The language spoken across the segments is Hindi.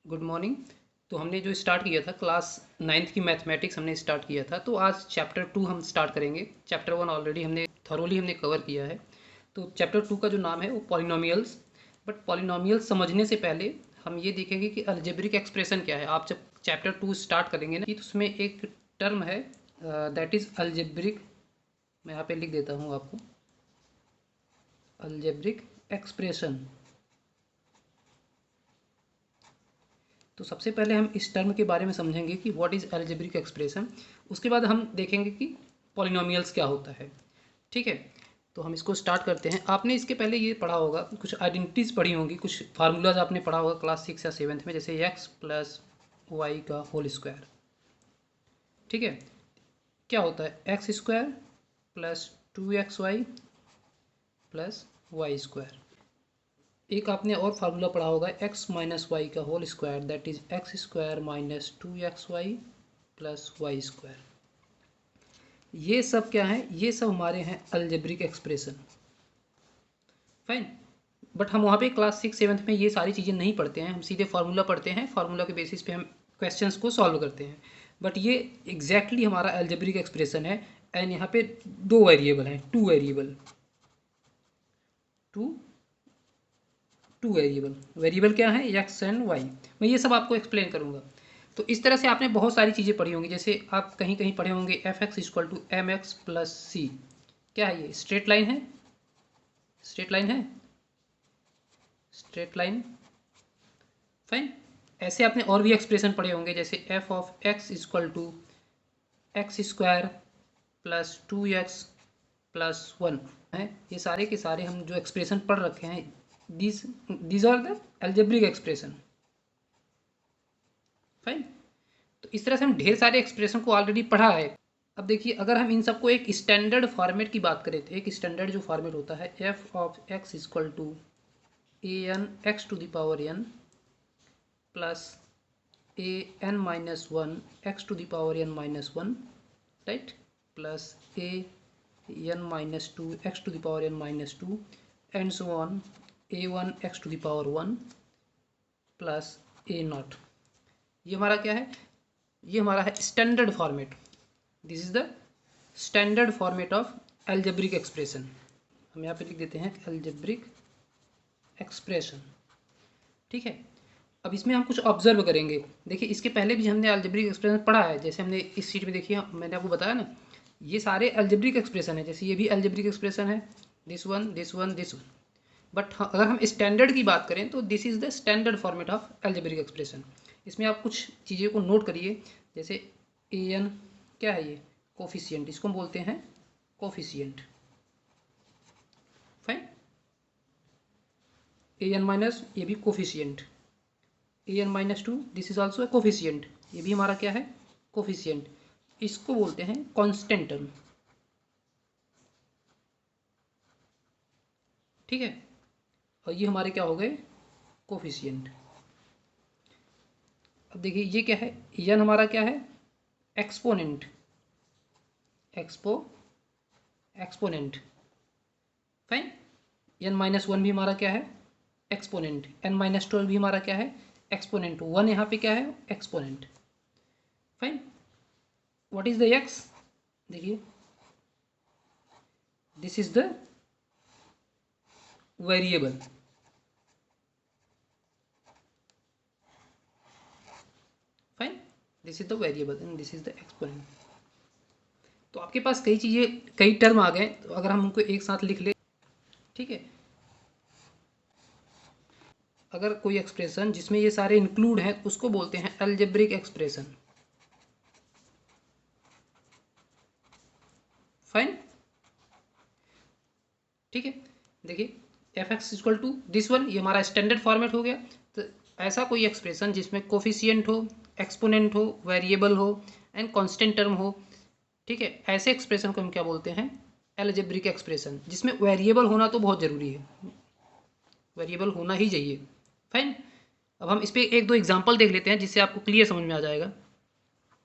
Good morning. तो हमने जो स्टार्ट किया था क्लास 9th की मैथमेटिक्स हमने स्टार्ट किया था, तो आज चैप्टर 2 हम स्टार्ट करेंगे। चैप्टर 1 ऑलरेडी हमने कवर किया है। तो चैप्टर 2 का जो नाम है वो पॉलिनोमियल्स। बट पॉलिनोमियल्स समझने से पहले हम ये देखेंगे कि अलजेब्रिक एक्सप्रेशन क्या है। आप जब चैप्टर 2 स्टार्ट करेंगे ना, तो उसमें एक टर्म है दैट इज़ अलजेब्रिक। मैं यहाँ पे लिख देता हूँ आपको, अलजेब्रिक एक्सप्रेशन। तो सबसे पहले हम इस टर्म के बारे में समझेंगे कि व्हाट इज़ अलजेब्रिक एक्सप्रेशन। उसके बाद हम देखेंगे कि पॉलिनोमियल्स क्या होता है। ठीक है, तो हम इसको स्टार्ट करते हैं। आपने इसके पहले ये पढ़ा होगा, कुछ आइडेंटिटीज़ पढ़ी होंगी, कुछ फार्मूलाज आपने पढ़ा होगा क्लास 6 या 7th में, जैसे एक्स प्लस वाई का होल स्क्वायर। ठीक है, क्या होता है x square plus 2xy plus y square. एक आपने और फार्मूला पढ़ा होगा एक्स माइनस वाई का whole square, that is x square minus 2xy plus y square. ये सब क्या है, ये सब हमारे हैं अलजेब्रिक एक्सप्रेशन। फाइन। बट हम वहाँ पे क्लास 6 7th में ये सारी चीज़ें नहीं पढ़ते हैं, हम सीधे फार्मूला पढ़ते हैं, फार्मूला के बेसिस पे हम क्वेश्चंस को सॉल्व करते हैं। बट ये एग्जैक्टली हमारा अलजेब्रिक एक्सप्रेशन है। एंड यहाँ पे दो वेरिएबल हैं, टू टू वेरिएबल। वेरिएबल क्या है, एक्स एंड वाई। मैं ये सब आपको एक्सप्लेन करूँगा। तो इस तरह से आपने बहुत सारी चीज़ें पढ़ी होंगी, जैसे आप कहीं कहीं पढ़े होंगे f x equal to m x plus c. क्या है ये, स्ट्रेट लाइन है, स्ट्रेट लाइन है, स्ट्रेट लाइन। फाइन। ऐसे आपने और भी एक्सप्रेशन पढ़े होंगे, जैसे f of x equal to x square plus 2x plus 1 है। ये सारे के सारे हम जो एक्सप्रेशन पढ़ रखे हैं, these these are the algebraic expression. Fine. तो इस तरह से हम ढेर सारे एक्सप्रेशन को ऑलरेडी पढ़ा है। अब देखिए, अगर हम इन सबको एक स्टैंडर्ड फॉर्मेट की बात करें, तो एक स्टैंडर्ड जो फॉर्मेट होता है, f of x equal to a n x to the power n plus a n minus one x to the power n minus one, right, plus a n minus two x to the power n minus two and so on a one x to the power one plus a naught. ये हमारा क्या है, ये हमारा है standard format. This is the standard format of algebraic expression. हम यहाँ पे लिख देते हैं एल्जेब्रिक एक्सप्रेशन। ठीक है, अब इसमें हम कुछ ऑब्जर्व करेंगे। देखिए, इसके पहले भी हमने एल्जेब्रिक एक्सप्रेशन पढ़ा है, जैसे हमने इस शीट में देखिए, मैंने आपको बताया ना, ये सारे एल्जेब्रिक एक्सप्रेशन है। जैसे ये भी एल्जेब्रिक एक्सप्रेशन है, this one this one this one. But अगर हम स्टैंडर्ड की बात करें तो this is the standard format of algebraic expression. इसमें आप कुछ चीज़ें को नोट करिए, जैसे ए एन क्या है, ये कोफिशियंट, इसको हम बोलते हैं coefficient. Fine. A n minus, ये भी coefficient, a n minus two, this is also a coefficient, ये भी हमारा क्या है, कोफिशियंट। इसको बोलते हैं कांस्टेंट टर्म। ठीक है, और ये हमारे क्या हो गए, कोफिशियंट। अब देखिए ये क्या है, एन हमारा क्या है, exponent, expo exponent. Fine. N minus one भी हमारा क्या है, एक्सपोनेंट। एन माइनस ट्वेल्व भी हमारा क्या है, एक्सपोनेंट। वन यहाँ पे क्या है, exponent. Fine. What is the x, देखिए this is the variable. Fine, this is the variable and this is the exponent. तो आपके पास कई चीज़ें, कई टर्म आ गए, तो अगर हम उनको एक साथ लिख ले, ठीक है, अगर कोई एक्सप्रेशन जिसमें ये सारे इंक्लूड हैं उसको बोलते हैं अलजेब्रिक एक्सप्रेशन। फाइन। ठीक है, देखिए f x equal to this one, ये हमारा स्टैंडर्ड फॉर्मेट हो गया। तो ऐसा कोई एक्सप्रेशन जिसमें कोफिशियंट हो, एक्सपोनेंट हो, वेरिएबल हो एंड कांस्टेंट टर्म हो, ठीक है, ऐसे एक्सप्रेशन को हम क्या बोलते हैं, अलजेब्रिक एक्सप्रेशन, जिसमें वेरिएबल होना तो बहुत ज़रूरी है, वेरिएबल होना ही चाहिए। फाइन। अब हम इस पर एक दो एग्जाम्पल देख लेते हैं जिससे आपको क्लियर समझ में आ जाएगा।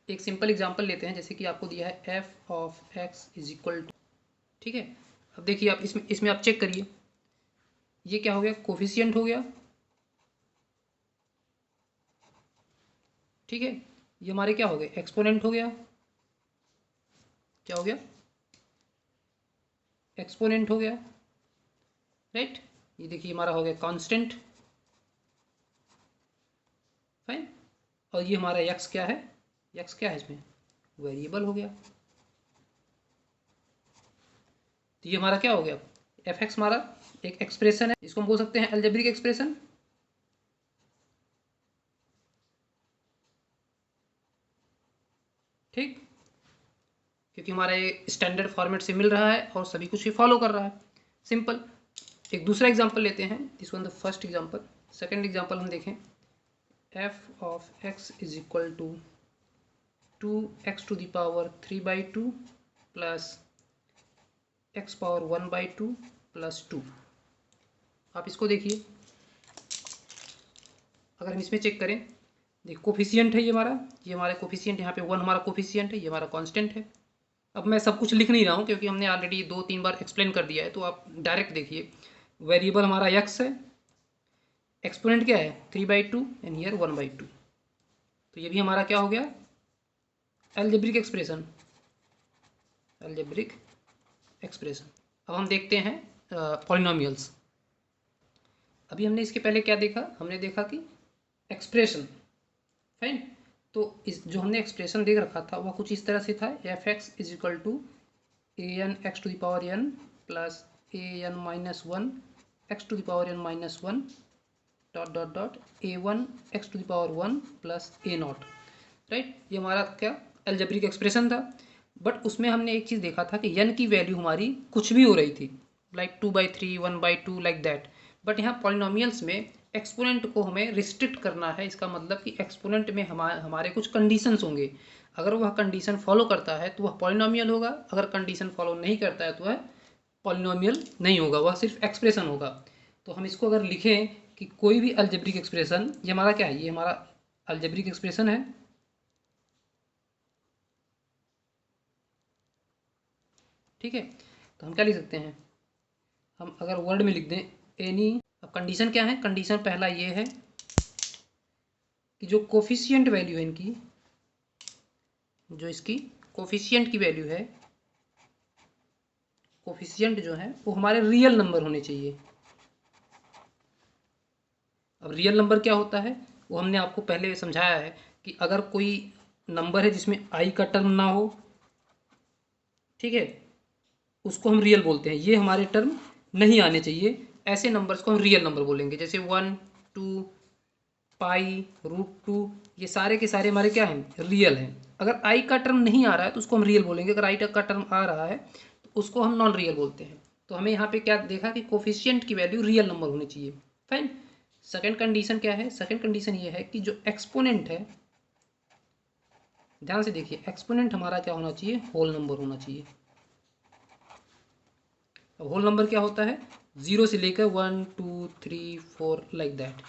एक सिंपल एग्जाम्पल लेते हैं, जैसे कि आपको दिया है f of x is equal to, ठीक है, अब देखिए आप इसमें इसमें आप चेक करिए, ये क्या हो गया, कोफिशियंट हो गया, ठीक है, ये हमारे क्या हो गए, एक्सपोनेंट हो गया, क्या हो गया, एक्सपोनेंट हो गया, राइट। ये देखिए हमारा हो गया कांस्टेंट, फाइन। और ये हमारा यक्स क्या है, यक्स क्या है इसमें, वेरिएबल हो गया। तो ये हमारा क्या हो गया, एफ एक्स हमारा एक एक्सप्रेशन है, इसको हम बोल सकते हैं अलजेब्रिक एक्सप्रेशन। ठीक, क्योंकि हमारा ये स्टैंडर्ड फॉर्मेट से मिल रहा है और सभी कुछ ये फॉलो कर रहा है, सिंपल। एक दूसरा एग्जांपल लेते हैं, this one the first example. Second example हम देखें, f of x is equal to 2x to the power 3/2 plus x power 1/2 plus 2। आप इसको देखिए, अगर हम इसमें चेक करें, देखिए कोफिशिएंट है ये हमारा कोफिशिएंट, यहाँ पे 1 हमारा कोफिशिएंट है, ये हमारा कांस्टेंट है। अब मैं सब कुछ लिख नहीं रहा हूँ क्योंकि हमने ऑलरेडी 2-3 बार एक्सप्लेन कर दिया है, तो आप डायरेक्ट देखिए, वेरिएबल हमारा x है, एक्सपोनेंट क्या है 3/2 एंड हियर 1/2। तो ये भी हमारा क्या हो गया, अलजेब्रिक एक्सप्रेशन, अलजेब्रिक एक्सप्रेशन। अब हम देखते हैं पॉलिनोमियल्स। अभी हमने इसके पहले क्या देखा, हमने देखा कि एक्सप्रेशन, फाइन। तो इस जो हमने एक्सप्रेशन देख रखा था वह कुछ इस तरह से था, f x is equal to a n x to the power n plus a n minus one x to the power n minus one dot dot dot a one x to the power one plus a naught, right. ये हमारा क्या अलजेब्रिक एक्सप्रेशन था। बट उसमें हमने एक चीज़ देखा था कि एन की वैल्यू हमारी कुछ भी हो रही थी, लाइक 2/3 1/2 लाइक दैट। बट यहाँ पॉलिनोमियल्स में एक्सपोनेंट को हमें रिस्ट्रिक्ट करना है, इसका मतलब कि एक्सपोनेंट में हमारे कुछ कंडीशंस होंगे, अगर वह कंडीशन फॉलो करता है तो वह पॉलिनोमियल होगा, अगर कंडीशन फॉलो नहीं करता है तो वह पॉलिनोमियल नहीं होगा, वह सिर्फ एक्सप्रेशन होगा। तो हम इसको अगर लिखें कि कोई भी अलजेब्रिक एक्सप्रेशन, ये हमारा क्या है, ये हमारा अलजेब्रिक एक्सप्रेशन है, ठीक है। तो हम क्या लिख सकते हैं, हम अगर वर्ड में लिख दें एनी, अब कंडीशन क्या है, कंडीशन पहला ये है कि जो कोफिशिएंट वैल्यू है इनकी, जो इसकी कोफिशिएंट की वैल्यू है, कोफिशिएंट जो है वो हमारे रियल नंबर होने चाहिए। अब रियल नंबर क्या होता है, वो हमने आपको पहले समझाया है कि अगर कोई नंबर है जिसमें आई का टर्म ना हो, ठीक है, उसको हम रियल बोलते हैं। ये हमारे टर्म नहीं आने चाहिए, ऐसे नंबर्स को हम रियल नंबर बोलेंगे, जैसे 1 2 पाई √2, ये सारे के सारे हमारे क्या हैं, रियल हैं। अगर आई का टर्म नहीं आ रहा है तो उसको हम रियल बोलेंगे, अगर आई का टर्म आ रहा है तो उसको हम नॉन रियल बोलते हैं। तो हमें यहाँ पे क्या देखा कि कोफिशिएंट की वैल्यू रियल नंबर होनी चाहिए, फाइन। सेकंड कंडीशन क्या है, सेकंड कंडीशन ये है कि जो एक्सपोनेंट है, ध्यान से देखिए, एक्सपोनेंट हमारा क्या होना चाहिए, होल नंबर होना चाहिए। अब होल नंबर क्या होता है, 0 से लेकर 1 2 3 4 लाइक दैट।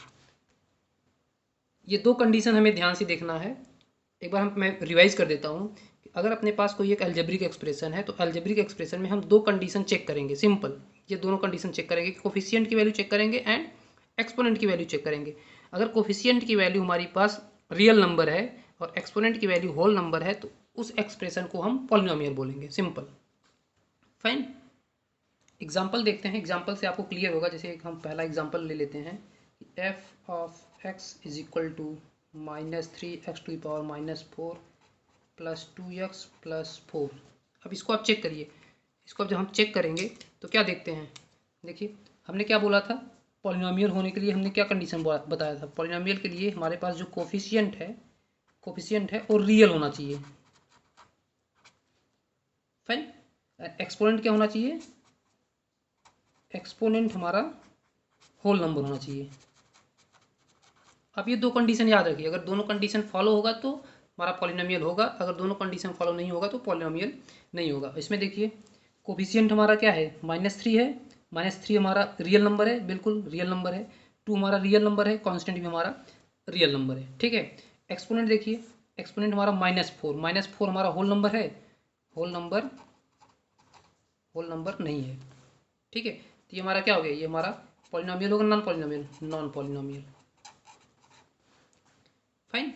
ये दो कंडीशन हमें ध्यान से देखना है। एक बार मैं रिवाइज कर देता हूँ कि अगर अपने पास कोई एक अलजेब्रिक एक्सप्रेशन है तो अलजेब्रिक एक्सप्रेशन में हम दो कंडीशन चेक करेंगे, सिंपल। ये दोनों कंडीशन चेक करेंगे, कोफिशिएंट की वैल्यू चेक करेंगे एंड एक्सपोनेंट की वैल्यू चेक करेंगे। अगर कोफिशिएंट की वैल्यू हमारे पास रियल नंबर है और एक्सपोनेंट की वैल्यू होल नंबर है तो उस एक्सप्रेशन को हम पॉलिनोमियल बोलेंगे, सिंपल, फाइन। एग्जाम्पल देखते हैं, एग्जाम्पल से आपको क्लियर होगा। जैसे एक हम पहला एग्जाम्पल ले लेते हैं, f of x is equal to -3x to the power -4 plus 2x plus 4। अब इसको आप चेक करिए, इसको अब जब हम चेक करेंगे तो क्या देखते हैं, देखिए हमने क्या बोला था, पॉलिनोमियल होने के लिए हमने क्या कंडीशन बताया था, पॉलिनोमियल के लिए हमारे पास जो कोफिशिएंट है वो रियल होना चाहिए, फाइन। एक्सपोनेंट क्या होना चाहिए, एक्सपोनेंट हमारा होल नंबर होना चाहिए। अब ये दो कंडीशन याद रखिए, अगर दोनों कंडीशन फॉलो होगा तो हमारा पॉलिनोमियल होगा, अगर दोनों कंडीशन फॉलो नहीं होगा तो पॉलिनोमियल नहीं होगा। इसमें देखिए कोफिशिएंट हमारा क्या है, -3 है, -3 हमारा रियल नंबर है, बिल्कुल रियल नंबर है। 2 हमारा रियल नंबर है, कांस्टेंट भी हमारा रियल नंबर है, ठीक है। एक्सपोनेंट देखिए, एक्सपोनेंट हमारा -4 हमारा होल नंबर है, होल नंबर नहीं है, ठीक है। तो ये हमारा क्या हो गया, ये हमारा पॉलिनोमियल होगा, non polynomial, non polynomial, fine.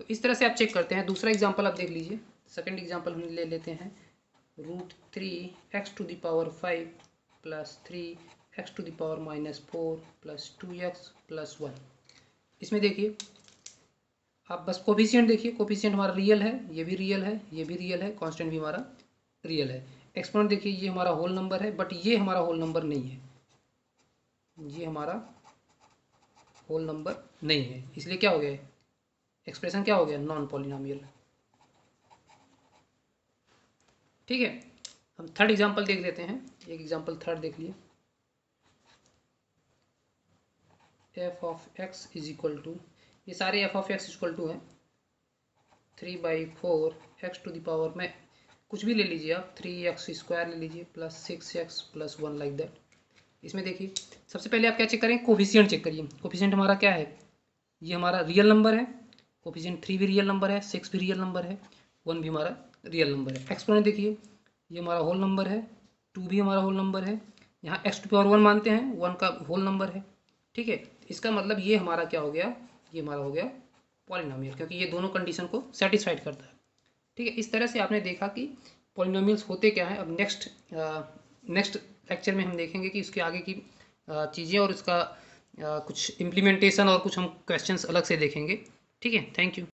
तो इस तरह से आप चेक करते हैं। दूसरा एग्जांपल आप देख लीजिए, सेकंड एग्जांपल हम ले लेते हैं। √3 x⁵ plus 3 x⁻⁻4 plus 2x plus 1। इसमें देखिए आप बस कोफिशिएंट देखिए, कोफिशिएंट हमारा रियल है, ये भी रियल है, ये भी रियल है, कांस्टेंट भी हमारा रियल है। एक्सपोनेंट देखिए ये हमारा होल नंबर है, बट ये हमारा होल नंबर नहीं है, ये हमारा होल नंबर नहीं है, इसलिए क्या हो गया, एक्सप्रेशन क्या हो गया, नॉन पॉलिनोमियल। ठीक है, हम थर्ड एग्जांपल देख लेते हैं। एक एग्जांपल थर्ड देख लिए। f(x) इज इक्वल टू, ये सारे f(x) इक्वल टू है 3/4 x⁻, में कुछ भी ले लीजिए आप, 3x² ले लीजिए plus 6x plus 1 like that. इसमें देखिए सबसे पहले आप क्या चेक करें, कोफिशिएंट चेक करिए। कोफिशिएंट हमारा क्या है, ये हमारा रियल नंबर है, कोफिशिएंट 3 भी रियल नंबर है, 6 भी रियल नंबर है, 1 भी हमारा रियल नंबर है। एक्सपोनेंट देखिए ये हमारा होल नंबर है, 2 भी हमारा होल नंबर है, यहाँ x⁻1 मानते हैं, 1 का होल नंबर है। ठीक है, इसका मतलब ये हमारा क्या हो गया, ये हमारा हो गया पॉलिनोमियल, क्योंकि ये दोनों कंडीशन को सेटिस्फाइड करता है। ठीक है, इस तरह से आपने देखा कि पॉलिनोमियल्स होते क्या हैं। अब नेक्स्ट लेक्चर में हम देखेंगे कि उसके आगे की चीज़ें और उसका कुछ इम्प्लीमेंटेशन और कुछ हम क्वेश्चंस अलग से देखेंगे। ठीक है, थैंक यू।